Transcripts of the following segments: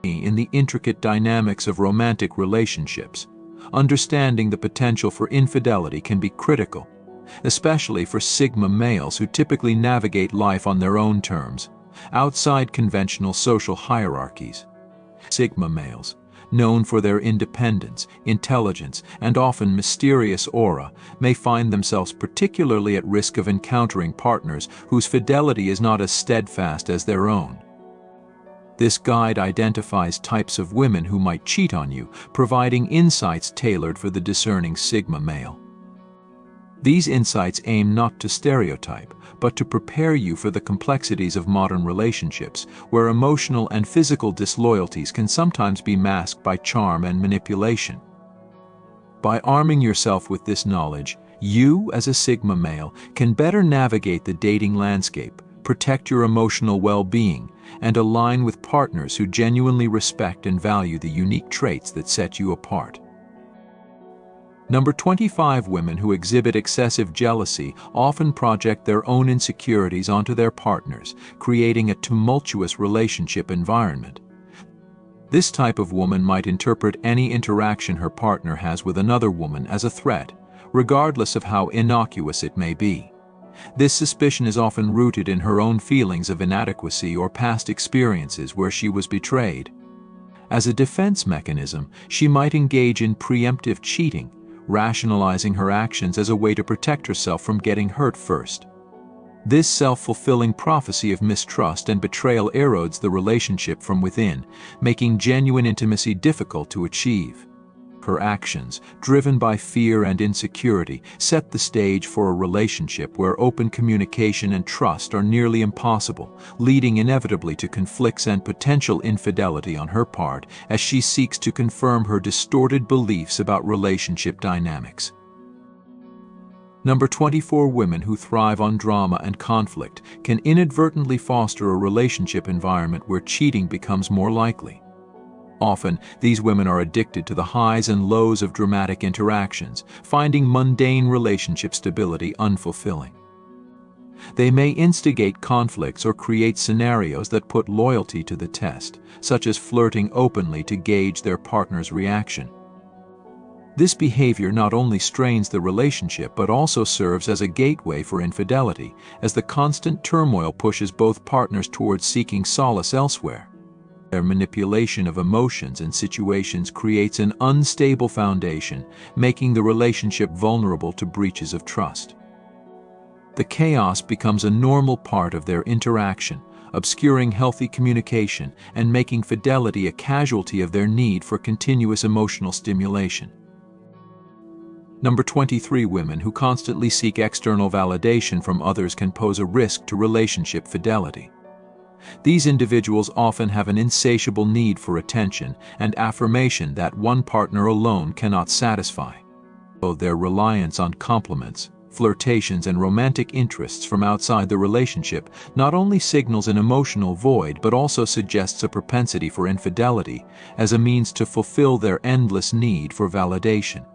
In the intricate dynamics of romantic relationships, understanding the potential for infidelity can be critical, especially for Sigma males who typically navigate life on their own terms, outside conventional social hierarchies. Sigma males, known for their independence, intelligence, and often mysterious aura, may find themselves particularly at risk of encountering partners whose fidelity is not as steadfast as their own. This guide identifies types of women who might cheat on you, providing insights tailored for the discerning Sigma male. These insights aim not to stereotype, but to prepare you for the complexities of modern relationships, where emotional and physical disloyalties can sometimes be masked by charm and manipulation. By arming yourself with this knowledge, you, as a Sigma male, can better navigate the dating landscape, protect your emotional well-being, and align with partners who genuinely respect and value the unique traits that set you apart. Number 25. Women who exhibit excessive jealousy often project their own insecurities onto their partners, creating a tumultuous relationship environment. This type of woman might interpret any interaction her partner has with another woman as a threat, regardless of how innocuous it may be. This suspicion is often rooted in her own feelings of inadequacy or past experiences where she was betrayed. As a defense mechanism, she might engage in preemptive cheating, rationalizing her actions as a way to protect herself from getting hurt first. This self-fulfilling prophecy of mistrust and betrayal erodes the relationship from within, making genuine intimacy difficult to achieve. Her actions, driven by fear and insecurity, set the stage for a relationship where open communication and trust are nearly impossible, leading inevitably to conflicts and potential infidelity on her part as she seeks to confirm her distorted beliefs about relationship dynamics. Number 24. Women who thrive on drama and conflict can inadvertently foster a relationship environment where cheating becomes more likely. Often, these women are addicted to the highs and lows of dramatic interactions, finding mundane relationship stability unfulfilling. They may instigate conflicts or create scenarios that put loyalty to the test, such as flirting openly to gauge their partner's reaction. This behavior not only strains the relationship but also serves as a gateway for infidelity, as the constant turmoil pushes both partners towards seeking solace elsewhere. Their manipulation of emotions and situations creates an unstable foundation, making the relationship vulnerable to breaches of trust. The chaos becomes a normal part of their interaction, obscuring healthy communication and making fidelity a casualty of their need for continuous emotional stimulation. Number 23. Women who constantly seek external validation from others can pose a risk to relationship fidelity. These individuals often have an insatiable need for attention and affirmation that one partner alone cannot satisfy. Their reliance on compliments, flirtations, and romantic interests from outside the relationship not only signals an emotional void but also suggests a propensity for infidelity as a means to fulfill their endless need for validation.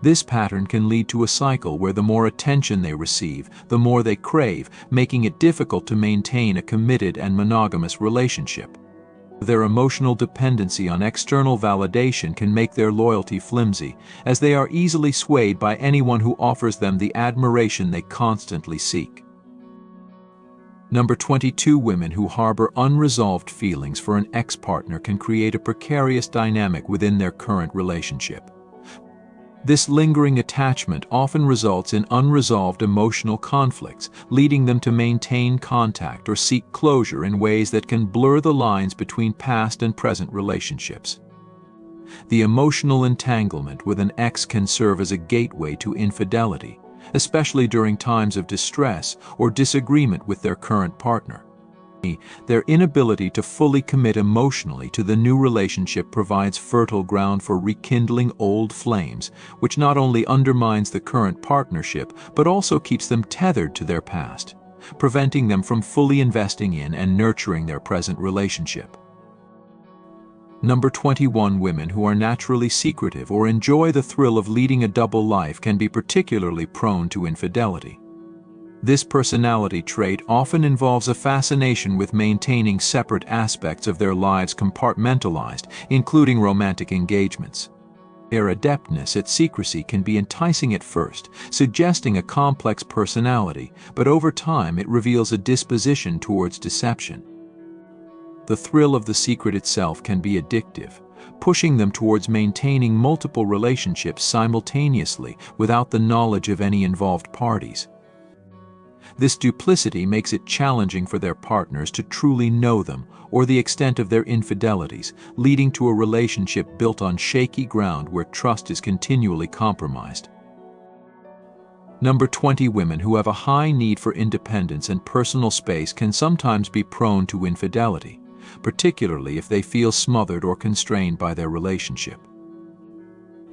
This pattern can lead to a cycle where the more attention they receive, the more they crave, making it difficult to maintain a committed and monogamous relationship. Their emotional dependency on external validation can make their loyalty flimsy, as they are easily swayed by anyone who offers them the admiration they constantly seek. Number 22. Women who harbor unresolved feelings for an ex-partner can create a precarious dynamic within their current relationship. This lingering attachment often results in unresolved emotional conflicts, leading them to maintain contact or seek closure in ways that can blur the lines between past and present relationships. The emotional entanglement with an ex can serve as a gateway to infidelity, especially during times of distress or disagreement with their current partner. Their inability to fully commit emotionally to the new relationship provides fertile ground for rekindling old flames, which not only undermines the current partnership but also keeps them tethered to their past, preventing them from fully investing in and nurturing their present relationship. Number 21. Women who are naturally secretive or enjoy the thrill of leading a double life can be particularly prone to infidelity. This personality trait often involves a fascination with maintaining separate aspects of their lives compartmentalized, including romantic engagements. Their adeptness at secrecy can be enticing at first, suggesting a complex personality, but over time it reveals a disposition towards deception. The thrill of the secret itself can be addictive, pushing them towards maintaining multiple relationships simultaneously without the knowledge of any involved parties. This duplicity makes it challenging for their partners to truly know them or the extent of their infidelities, leading to a relationship built on shaky ground where trust is continually compromised. Number 20. Women who have a high need for independence and personal space can sometimes be prone to infidelity, particularly if they feel smothered or constrained by their relationship.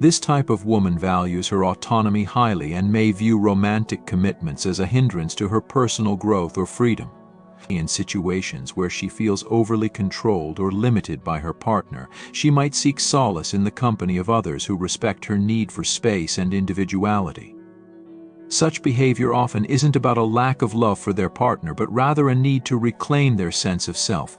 This type of woman values her autonomy highly and may view romantic commitments as a hindrance to her personal growth or freedom. In situations where she feels overly controlled or limited by her partner, she might seek solace in the company of others who respect her need for space and individuality. Such behavior often isn't about a lack of love for their partner, but rather a need to reclaim their sense of self.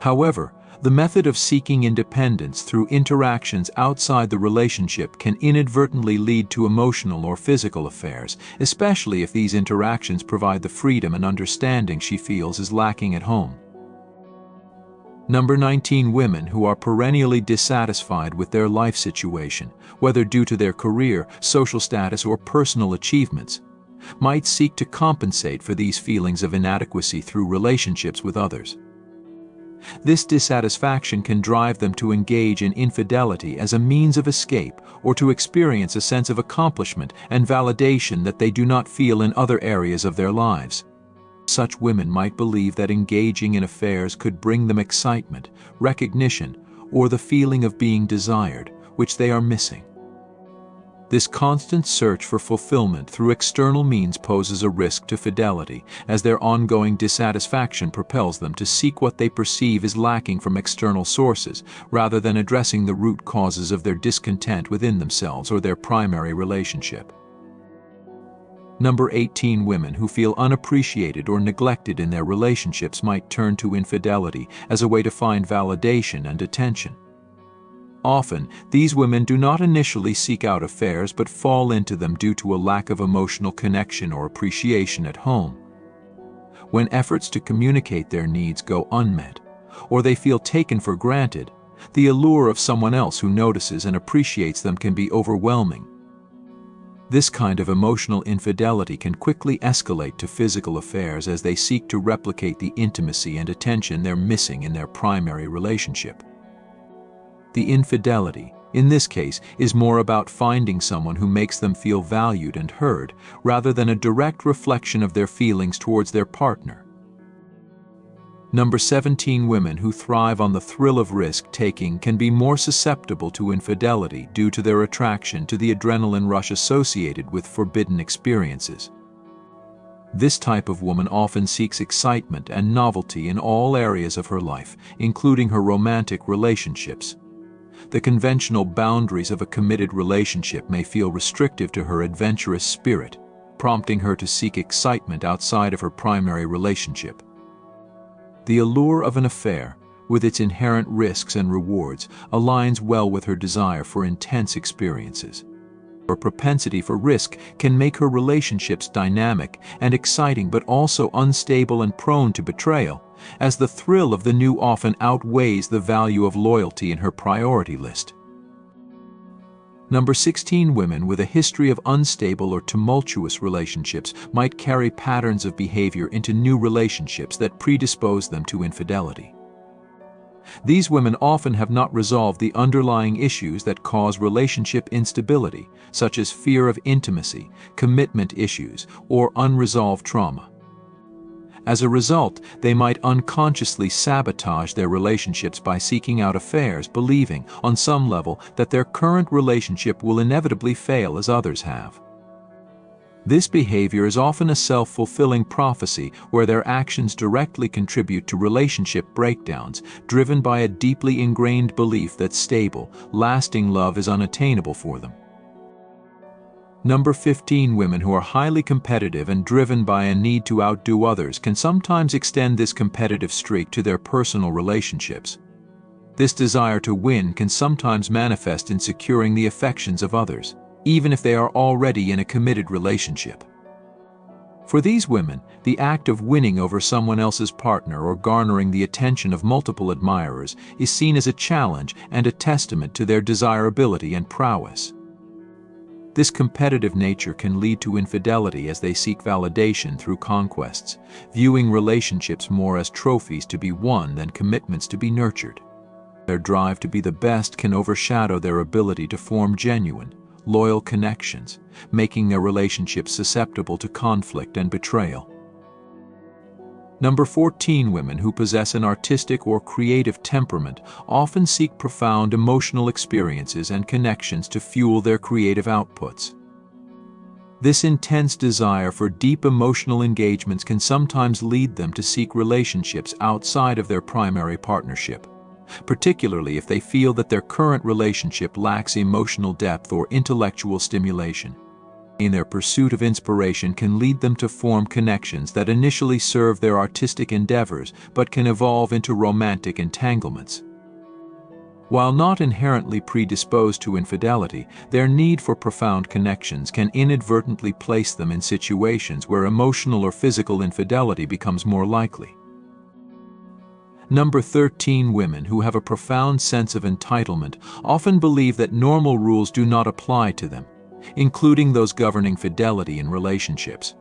However, the method of seeking independence through interactions outside the relationship can inadvertently lead to emotional or physical affairs, especially if these interactions provide the freedom and understanding she feels is lacking at home. Number 19. Women who are perennially dissatisfied with their life situation, whether due to their career, social status, or personal achievements, might seek to compensate for these feelings of inadequacy through relationships with others. This dissatisfaction can drive them to engage in infidelity as a means of escape or to experience a sense of accomplishment and validation that they do not feel in other areas of their lives. Such women might believe that engaging in affairs could bring them excitement, recognition, or the feeling of being desired, which they are missing. This constant search for fulfillment through external means poses a risk to fidelity, as their ongoing dissatisfaction propels them to seek what they perceive is lacking from external sources, rather than addressing the root causes of their discontent within themselves or their primary relationship. Number 18. Women who feel unappreciated or neglected in their relationships might turn to infidelity as a way to find validation and attention. Often, these women do not initially seek out affairs but fall into them due to a lack of emotional connection or appreciation at home. When efforts to communicate their needs go unmet, or they feel taken for granted, the allure of someone else who notices and appreciates them can be overwhelming. This kind of emotional infidelity can quickly escalate to physical affairs as they seek to replicate the intimacy and attention they're missing in their primary relationship. The infidelity, in this case, is more about finding someone who makes them feel valued and heard, rather than a direct reflection of their feelings towards their partner. Number 17. Women who thrive on the thrill of risk-taking can be more susceptible to infidelity due to their attraction to the adrenaline rush associated with forbidden experiences. This type of woman often seeks excitement and novelty in all areas of her life, including her romantic relationships. The conventional boundaries of a committed relationship may feel restrictive to her adventurous spirit, prompting her to seek excitement outside of her primary relationship. The allure of an affair, with its inherent risks and rewards, aligns well with her desire for intense experiences. Her propensity for risk can make her relationships dynamic and exciting, but also unstable and prone to betrayal, as the thrill of the new often outweighs the value of loyalty in her priority list. Number 16. Women with a history of unstable or tumultuous relationships might carry patterns of behavior into new relationships that predispose them to infidelity. These women often have not resolved the underlying issues that cause relationship instability, such as fear of intimacy, commitment issues, or unresolved trauma. As a result, they might unconsciously sabotage their relationships by seeking out affairs, believing, on some level, that their current relationship will inevitably fail as others have. This behavior is often a self-fulfilling prophecy where their actions directly contribute to relationship breakdowns, driven by a deeply ingrained belief that stable, lasting love is unattainable for them. Number 15. Women who are highly competitive and driven by a need to outdo others can sometimes extend this competitive streak to their personal relationships. This desire to win can sometimes manifest in securing the affections of others, even if they are already in a committed relationship. For these women, the act of winning over someone else's partner or garnering the attention of multiple admirers is seen as a challenge and a testament to their desirability and prowess. This competitive nature can lead to infidelity as they seek validation through conquests, viewing relationships more as trophies to be won than commitments to be nurtured. Their drive to be the best can overshadow their ability to form genuine, loyal connections, making their relationships susceptible to conflict and betrayal. Number 14. Women who possess an artistic or creative temperament often seek profound emotional experiences and connections to fuel their creative outputs. This intense desire for deep emotional engagements can sometimes lead them to seek relationships outside of their primary partnership, particularly if they feel that their current relationship lacks emotional depth or intellectual stimulation. In their pursuit of inspiration can lead them to form connections that initially serve their artistic endeavors but can evolve into romantic entanglements. While not inherently predisposed to infidelity, their need for profound connections can inadvertently place them in situations where emotional or physical infidelity becomes more likely. Number 13. Women who have a profound sense of entitlement often believe that normal rules do not apply to them, including those governing fidelity in relationships.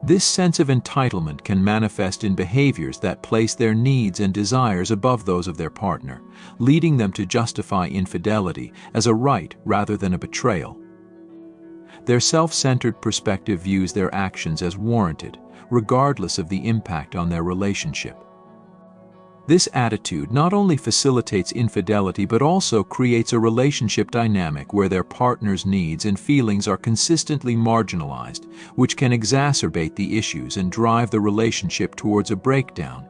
This sense of entitlement can manifest in behaviors that place their needs and desires above those of their partner, leading them to justify infidelity as a right rather than a betrayal. Their self-centered perspective views their actions as warranted, regardless of the impact on their relationship. This attitude not only facilitates infidelity but also creates a relationship dynamic where their partner's needs and feelings are consistently marginalized, which can exacerbate the issues and drive the relationship towards a breakdown.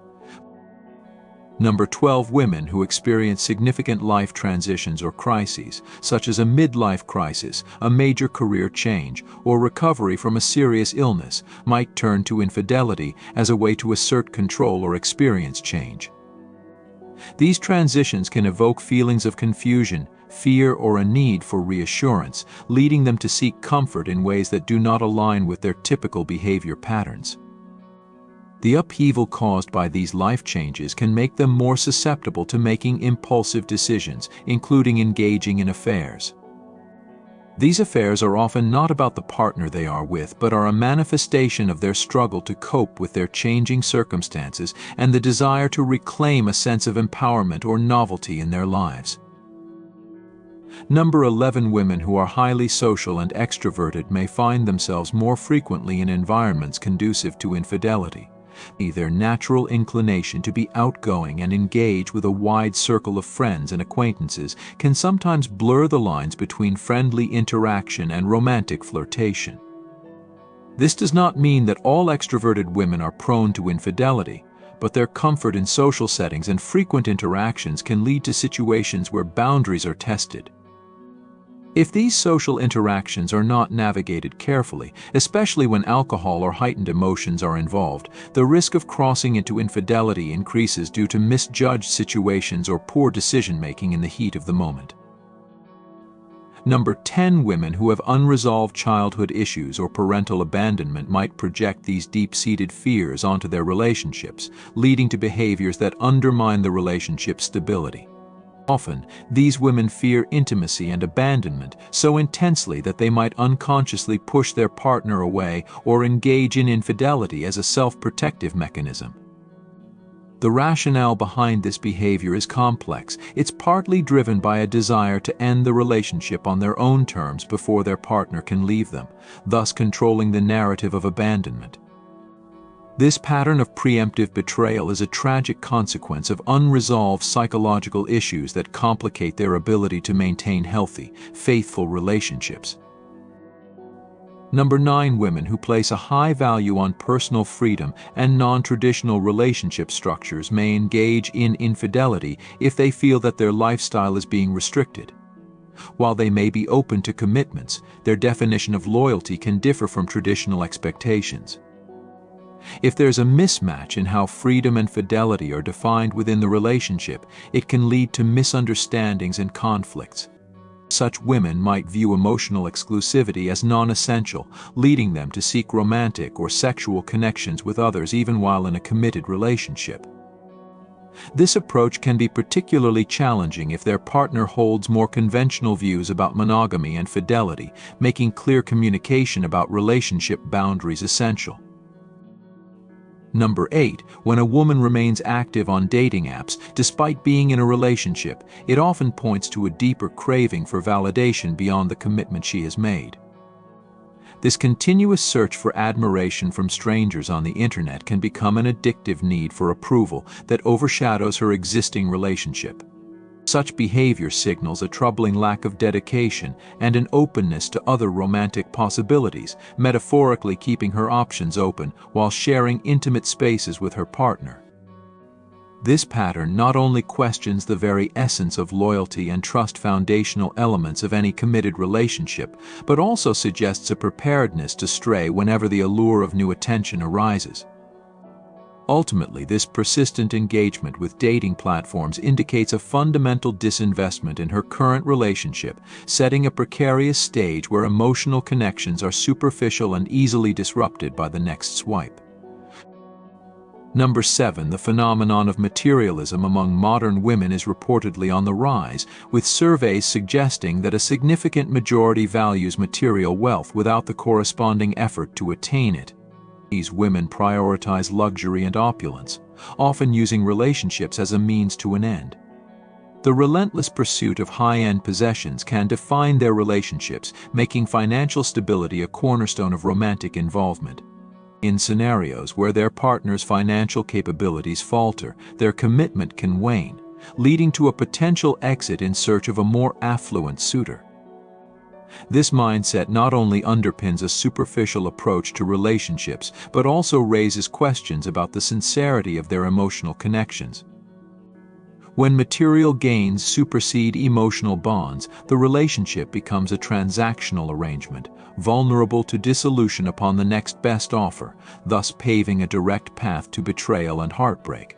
Number 12. Women who experience significant life transitions or crises, such as a midlife crisis, a major career change, or recovery from a serious illness, might turn to infidelity as a way to assert control or experience change. These transitions can evoke feelings of confusion, fear, or a need for reassurance, leading them to seek comfort in ways that do not align with their typical behavior patterns. The upheaval caused by these life changes can make them more susceptible to making impulsive decisions, including engaging in affairs. These affairs are often not about the partner they are with, but are a manifestation of their struggle to cope with their changing circumstances and the desire to reclaim a sense of empowerment or novelty in their lives. Number 11. Women who are highly social and extroverted may find themselves more frequently in environments conducive to infidelity. Their natural inclination to be outgoing and engage with a wide circle of friends and acquaintances can sometimes blur the lines between friendly interaction and romantic flirtation. This does not mean that all extroverted women are prone to infidelity, but their comfort in social settings and frequent interactions can lead to situations where boundaries are tested. If these social interactions are not navigated carefully, especially when alcohol or heightened emotions are involved, the risk of crossing into infidelity increases due to misjudged situations or poor decision-making in the heat of the moment. Number 10. Women who have unresolved childhood issues or parental abandonment might project these deep-seated fears onto their relationships, leading to behaviors that undermine the relationship's stability. Often, these women fear intimacy and abandonment so intensely that they might unconsciously push their partner away or engage in infidelity as a self-protective mechanism. The rationale behind this behavior is complex. It's partly driven by a desire to end the relationship on their own terms before their partner can leave them, thus controlling the narrative of abandonment. This pattern of preemptive betrayal is a tragic consequence of unresolved psychological issues that complicate their ability to maintain healthy, faithful relationships. Number 9. Women who place a high value on personal freedom and non-traditional relationship structures may engage in infidelity if they feel that their lifestyle is being restricted. While they may be open to commitments, their definition of loyalty can differ from traditional expectations. If there's a mismatch in how freedom and fidelity are defined within the relationship, it can lead to misunderstandings and conflicts. Such women might view emotional exclusivity as non-essential, leading them to seek romantic or sexual connections with others even while in a committed relationship. This approach can be particularly challenging if their partner holds more conventional views about monogamy and fidelity, making clear communication about relationship boundaries essential. Number 8. When a woman remains active on dating apps despite being in a relationship, it often points to a deeper craving for validation beyond the commitment she has made. This continuous search for admiration from strangers on the internet can become an addictive need for approval that overshadows her existing relationship. Such behavior signals a troubling lack of dedication and an openness to other romantic possibilities, metaphorically keeping her options open while sharing intimate spaces with her partner. This pattern not only questions the very essence of loyalty and trust, foundational elements of any committed relationship, but also suggests a preparedness to stray whenever the allure of new attention arises. Ultimately, this persistent engagement with dating platforms indicates a fundamental disinvestment in her current relationship, setting a precarious stage where emotional connections are superficial and easily disrupted by the next swipe. Number 7. The phenomenon of materialism among modern women is reportedly on the rise, with surveys suggesting that a significant majority values material wealth without the corresponding effort to attain it. These women prioritize luxury and opulence, often using relationships as a means to an end. The relentless pursuit of high-end possessions can define their relationships, making financial stability a cornerstone of romantic involvement. In scenarios where their partner's financial capabilities falter, their commitment can wane, leading to a potential exit in search of a more affluent suitor. This mindset not only underpins a superficial approach to relationships, but also raises questions about the sincerity of their emotional connections. When material gains supersede emotional bonds, the relationship becomes a transactional arrangement, vulnerable to dissolution upon the next best offer, thus paving a direct path to betrayal and heartbreak.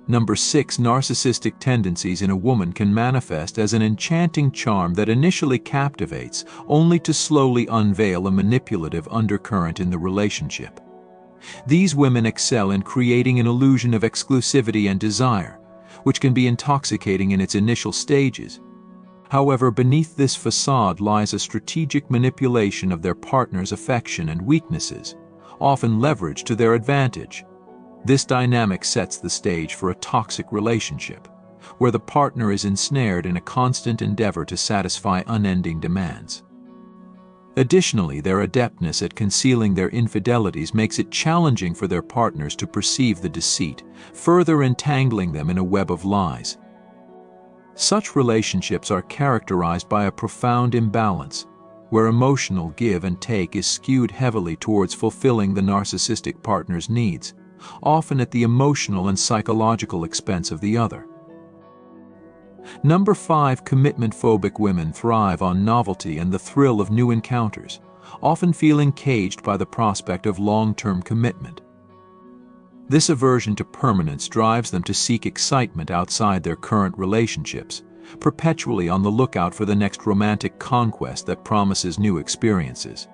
Number 6. Narcissistic tendencies in a woman can manifest as an enchanting charm that initially captivates, only to slowly unveil a manipulative undercurrent in the relationship. These women excel in creating an illusion of exclusivity and desire, which can be intoxicating in its initial stages. However, beneath this facade lies a strategic manipulation of their partner's affection and weaknesses, often leveraged to their advantage. This dynamic sets the stage for a toxic relationship, where the partner is ensnared in a constant endeavor to satisfy unending demands. Additionally, their adeptness at concealing their infidelities makes it challenging for their partners to perceive the deceit, further entangling them in a web of lies. Such relationships are characterized by a profound imbalance, where emotional give and take is skewed heavily towards fulfilling the narcissistic partner's needs, often at the emotional and psychological expense of the other. Number 5. Commitment-phobic women thrive on novelty and the thrill of new encounters, often feeling caged by the prospect of long-term commitment. This aversion to permanence drives them to seek excitement outside their current relationships, perpetually on the lookout for the next romantic conquest that promises new experiences.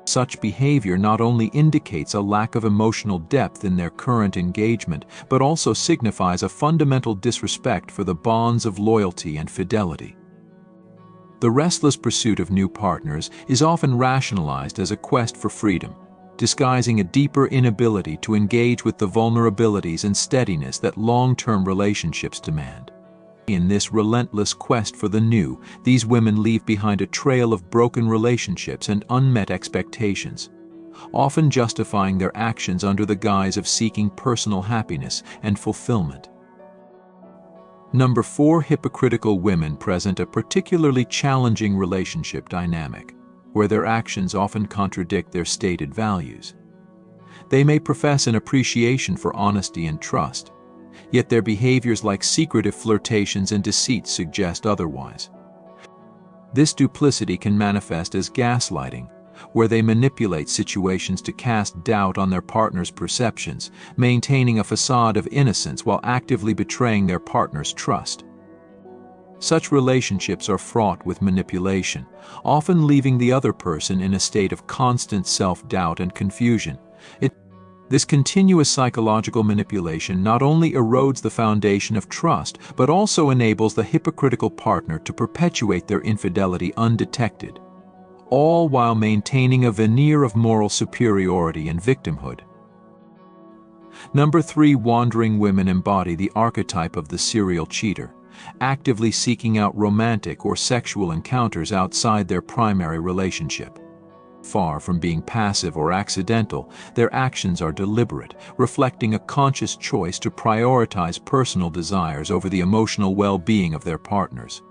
Such behavior not only indicates a lack of emotional depth in their current engagement, but also signifies a fundamental disrespect for the bonds of loyalty and fidelity. The restless pursuit of new partners is often rationalized as a quest for freedom, disguising a deeper inability to engage with the vulnerabilities and steadiness that long-term relationships demand. In this relentless quest for the new, these women leave behind a trail of broken relationships and unmet expectations, often justifying their actions under the guise of seeking personal happiness and fulfillment. Number 4. Hypocritical women present a particularly challenging relationship dynamic, where their actions often contradict their stated values. They may profess an appreciation for honesty and trust, yet their behaviors like secretive flirtations and deceit suggest otherwise. This duplicity can manifest as gaslighting, where they manipulate situations to cast doubt on their partner's perceptions, maintaining a facade of innocence while actively betraying their partner's trust. Such relationships are fraught with manipulation, often leaving the other person in a state of constant self-doubt and confusion. This continuous psychological manipulation not only erodes the foundation of trust, but also enables the hypocritical partner to perpetuate their infidelity undetected, all while maintaining a veneer of moral superiority and victimhood. Number 3, wandering women embody the archetype of the serial cheater, actively seeking out romantic or sexual encounters outside their primary relationship. Far from being passive or accidental, their actions are deliberate, reflecting a conscious choice to prioritize personal desires over the emotional well-being of their partners.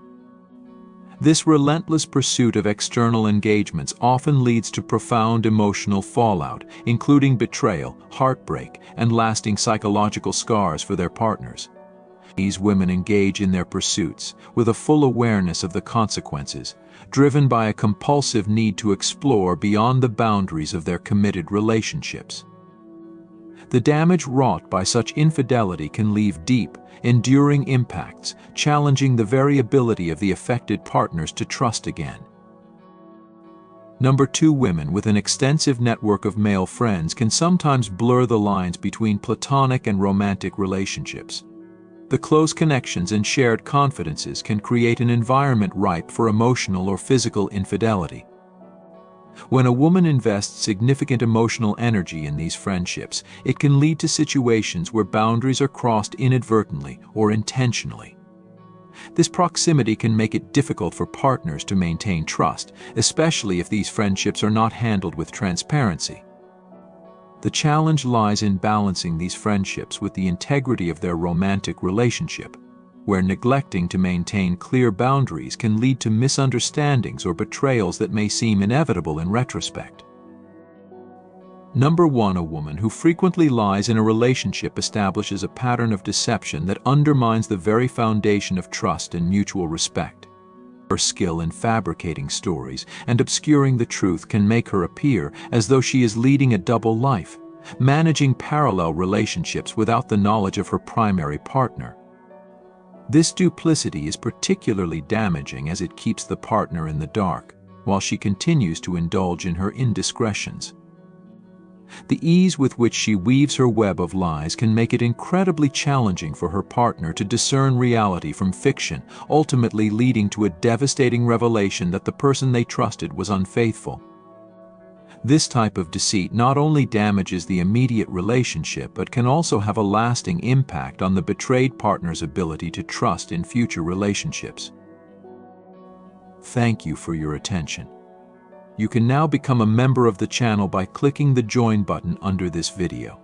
This relentless pursuit of external engagements often leads to profound emotional fallout, including betrayal, heartbreak, and lasting psychological scars for their partners. These women engage in their pursuits with a full awareness of the consequences, driven by a compulsive need to explore beyond the boundaries of their committed relationships. The damage wrought by such infidelity can leave deep, enduring impacts, challenging the very ability of the affected partners to trust again. Number 2, women with an extensive network of male friends can sometimes blur the lines between platonic and romantic relationships. The close connections and shared confidences can create an environment ripe for emotional or physical infidelity. When a woman invests significant emotional energy in these friendships, it can lead to situations where boundaries are crossed inadvertently or intentionally. This proximity can make it difficult for partners to maintain trust, especially if these friendships are not handled with transparency. The challenge lies in balancing these friendships with the integrity of their romantic relationship, where neglecting to maintain clear boundaries can lead to misunderstandings or betrayals that may seem inevitable in retrospect. Number 1, a woman who frequently lies in a relationship establishes a pattern of deception that undermines the very foundation of trust and mutual respect. Her skill in fabricating stories and obscuring the truth can make her appear as though she is leading a double life, managing parallel relationships without the knowledge of her primary partner. This duplicity is particularly damaging as it keeps the partner in the dark, while she continues to indulge in her indiscretions. The ease with which she weaves her web of lies can make it incredibly challenging for her partner to discern reality from fiction, ultimately leading to a devastating revelation that the person they trusted was unfaithful. This type of deceit not only damages the immediate relationship but can also have a lasting impact on the betrayed partner's ability to trust in future relationships. Thank you for your attention. You can now become a member of the channel by clicking the join button under this video.